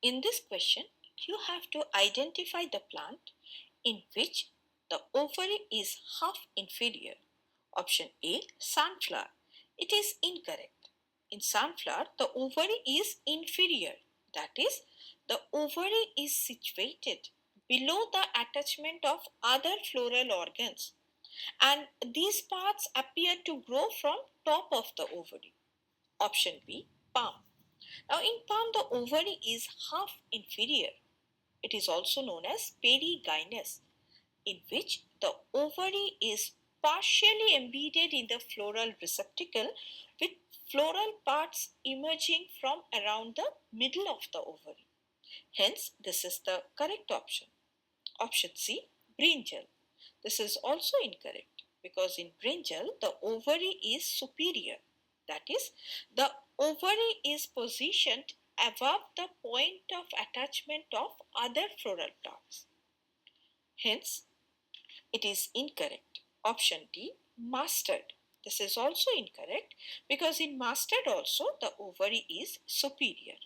In this question, you have to identify the plant in which the ovary is half inferior. Option A, sunflower. It is incorrect. In sunflower, the ovary is inferior. That is, the ovary is situated below the attachment of other floral organs, and these parts appear to grow from top of the ovary. Option B, palm. Now in palm the ovary is half inferior. It is also known as perigynous, in which the ovary is partially embedded in the floral receptacle with floral parts emerging from around the middle of the ovary. Hence, this is the correct option. Option C, brinjal. This is also incorrect because in brinjal the ovary is superior. That is, the ovary is positioned above the point of attachment of other floral plants. Hence, it is incorrect. Option D, mustard. This is also incorrect because in mustard also the ovary is superior.